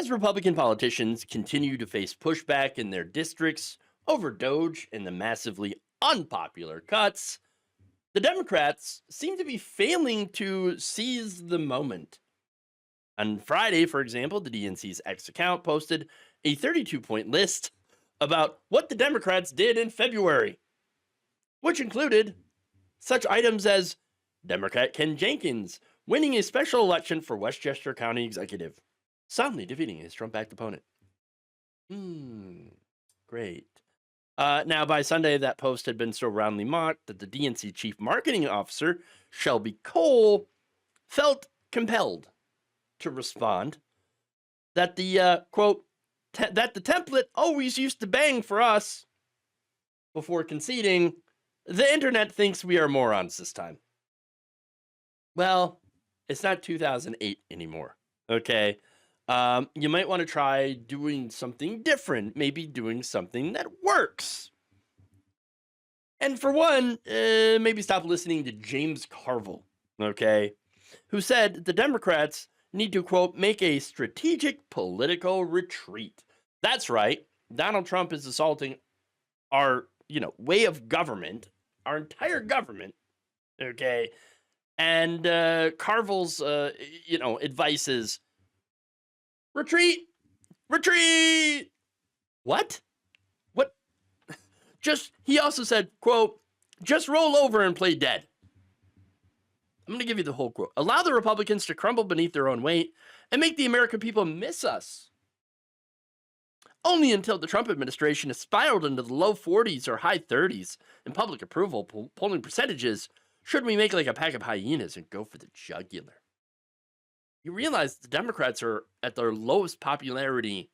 As Republican politicians continue to face pushback in their districts over Doge and the massively unpopular cuts, the Democrats seem to be failing to seize the moment. On Friday, for example, the DNC's X account posted a 32-point list about what the Democrats did in February, which included such items as Democrat Ken Jenkins winning a special election for Westchester County Executive, soundly defeating his Trump-backed opponent. Great. Now, by Sunday, that post had been so roundly mocked that the DNC chief marketing officer, Shelby Cole, felt compelled to respond that the, quote, that the template always used to bang for us, before conceding, the internet thinks we are morons this time. Well, it's not 2008 anymore, okay? You might want to try doing something different, maybe doing something that works. And for one, maybe stop listening to James Carville, okay, who said the Democrats need to, quote, make a strategic political retreat. That's right. Donald Trump is assaulting our, way of government, our entire government, okay? And Carville's, advice is, retreat! Retreat! What? He also said, quote, just roll over and play dead. I'm going to give you the whole quote. Allow the Republicans to crumble beneath their own weight and make the American people miss us. Only until the Trump administration has spiraled into the low 40s or high 30s in public approval polling percentages should we make like a pack of hyenas and go for the jugular. You realize the Democrats are at their lowest popularity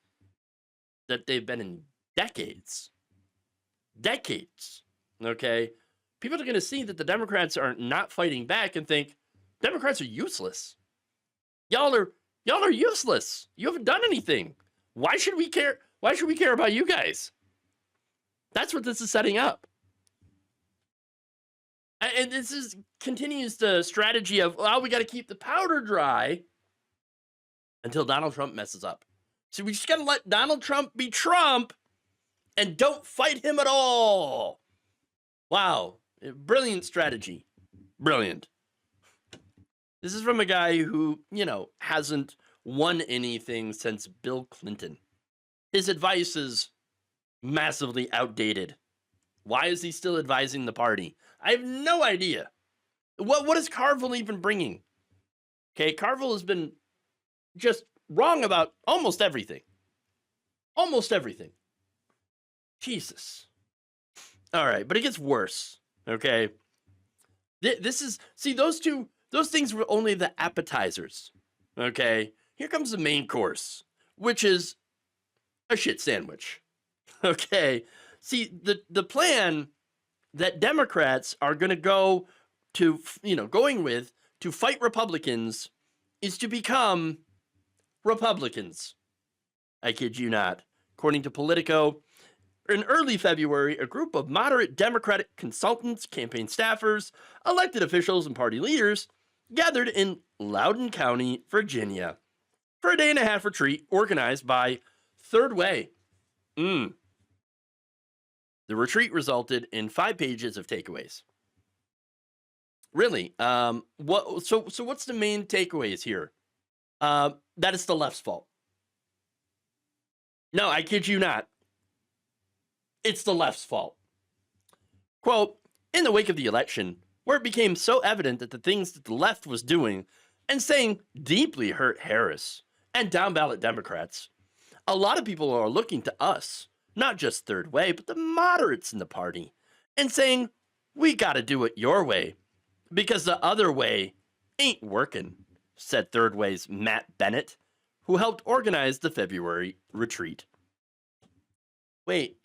that they've been in decades. Okay? People are going to see that the Democrats are not fighting back and think, Democrats are useless. Y'all are useless. You haven't done anything. Why should we care? Why should we care about you guys? That's what this is setting up. And this continues the strategy of, well, we got to keep the powder dry until Donald Trump messes up. So we just got to let Donald Trump be Trump and don't fight him at all. Wow. Brilliant strategy. Brilliant. This is from a guy who, hasn't won anything since Bill Clinton. His advice is massively outdated. Why is he still advising the party? I have no idea. What is Carville even bringing? Okay, Carville has been just wrong about almost everything. Almost everything. Jesus. All right, but it gets worse, okay? Those things were only the appetizers, okay? Here comes the main course, which is a shit sandwich, okay? See, the plan that Democrats are going to going with to fight Republicans is to become Republicans. I kid you not. According to Politico, in early February, a group of moderate Democratic consultants, campaign staffers, elected officials, and party leaders gathered in Loudoun County, Virginia, for a day-and-a-half retreat organized by Third Way. The retreat resulted in 5 pages of takeaways. Really? So what's the main takeaways here? That it's the left's fault. No, I kid you not. It's the left's fault. Quote, in the wake of the election, where it became so evident that the things that the left was doing and saying deeply hurt Harris and down-ballot Democrats, a lot of people are looking to us, not just Third Way, but the moderates in the party, and saying, we got to do it your way, because the other way ain't working, said Third Way's Matt Bennett, who helped organize the February retreat. Wait,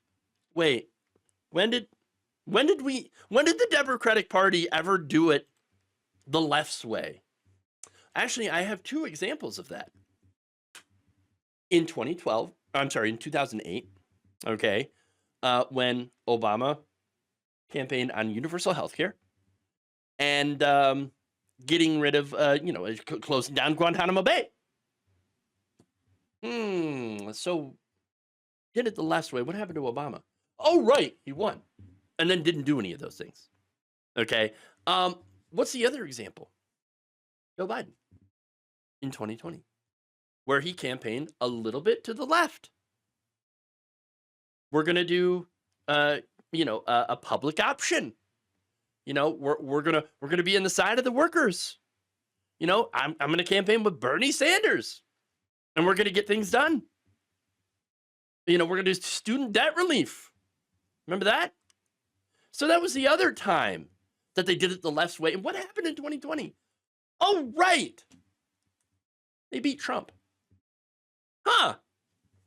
when did the Democratic Party ever do it the left's way? Actually, I have 2 examples of that. In 2008, okay, when Obama campaigned on universal health care and getting rid of, closing down Guantanamo Bay. So did it the last way. What happened to Obama? Oh, right, he won, and then didn't do any of those things. Okay. What's the other example? Joe Biden in 2020, where he campaigned a little bit to the left. We're gonna do, a public option. We're gonna be on the side of the workers. I'm gonna campaign with Bernie Sanders, and we're gonna get things done. We're gonna do student debt relief. Remember that? So that was the other time that they did it the left's way. And what happened in 2020? Oh, right. They beat Trump. Huh.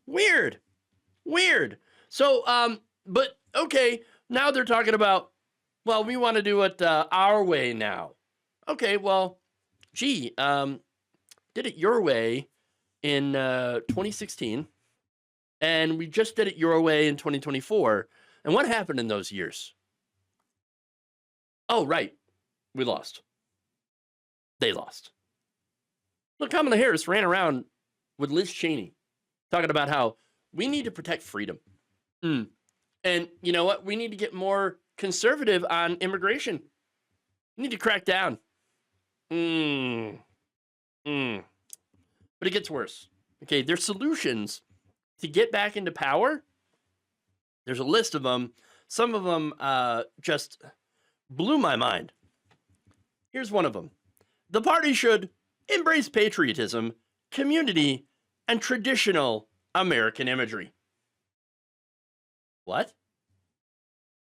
Weird. So, but okay, now they're talking about, well, we want to do it our way now. Okay, well, did it your way in 2016, and we just did it your way in 2024. And what happened in those years? Oh, right. We lost. They lost. Look, Kamala Harris ran around with Liz Cheney talking about how we need to protect freedom. And you know what? We need to get more conservative on immigration. We need to crack down. But it gets worse. Okay, their solutions to get back into power, there's a list of them. Some of them just blew my mind. Here's one of them. The party should embrace patriotism, community, and traditional American imagery. What?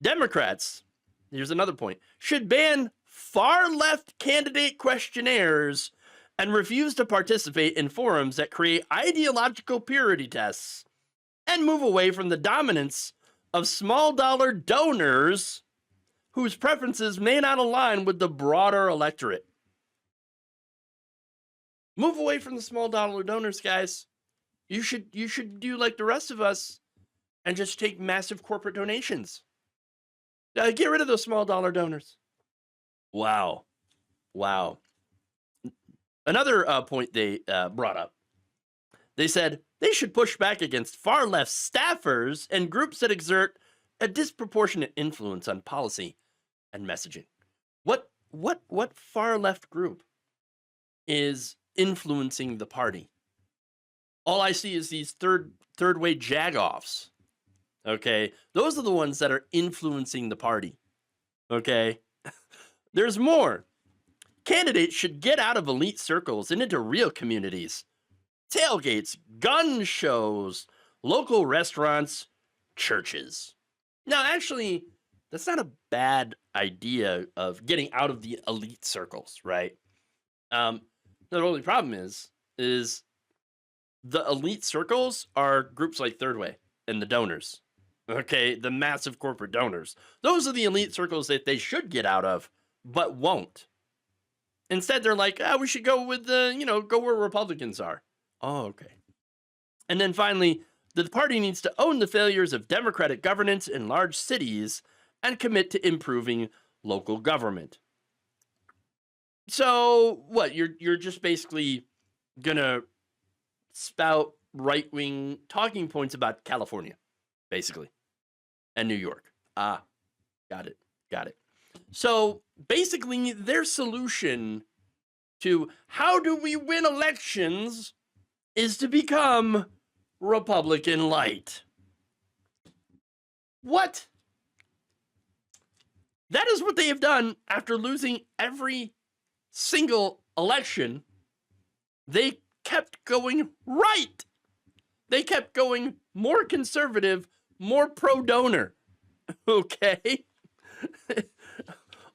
Democrats, here's another point, should ban far-left candidate questionnaires and refuse to participate in forums that create ideological purity tests and move away from the dominance of small-dollar donors whose preferences may not align with the broader electorate. Move away from the small-dollar donors, guys. You should do like the rest of us and just take massive corporate donations. Get rid of those small-dollar donors. Wow. Another point they brought up. They said they should push back against far-left staffers and groups that exert a disproportionate influence on policy and messaging. What far-left group is influencing the party? All I see is these third-way jagoffs. Okay, those are the ones that are influencing the party. Okay, there's more. Candidates should get out of elite circles and into real communities. Tailgates, gun shows, local restaurants, churches. Now, actually, that's not a bad idea of getting out of the elite circles, right? The only problem is the elite circles are groups like Third Way and the donors. Okay, the massive corporate donors. Those are the elite circles that they should get out of, but won't. Instead, they're like, we should go with go where Republicans are. Oh, okay. And then finally, the party needs to own the failures of democratic governance in large cities and commit to improving local government. So what? You're just basically gonna spout right-wing talking points about California, basically, and New York. Got it. So basically, their solution to how do we win elections is to become Republican light. What? That is what they have done after losing every single election. They kept going right. They kept going more conservative, more pro-donor. Okay?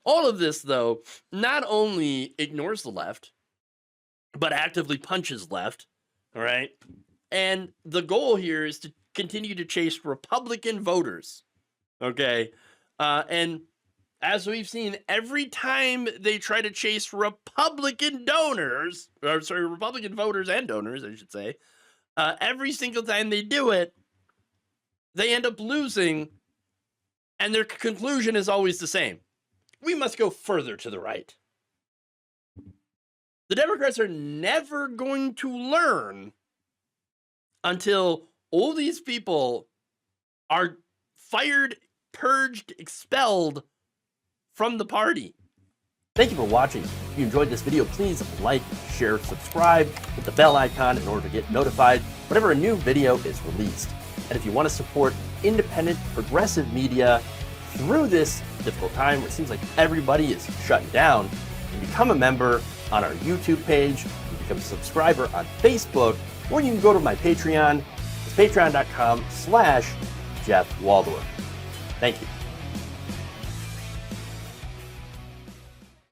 All of this, though, not only ignores the left, but actively punches left, all right? And the goal here is to continue to chase Republican voters, okay? And as we've seen, every time they try to chase Republican voters and donors, I should say, every single time they do it, they end up losing, and their conclusion is always the same. We must go further to the right. The Democrats are never going to learn until all these people are fired, purged, expelled from the party. Thank you for watching. If you enjoyed this video, please like, share, subscribe, hit the bell icon in order to get notified whenever a new video is released. And if you want to support independent, progressive media through this difficult time where it seems like everybody is shutting down, you can become a member on our YouTube page, you can become a subscriber on Facebook, or you can go to my Patreon. It's patreon.com/Jeff Waldorf. Thank you.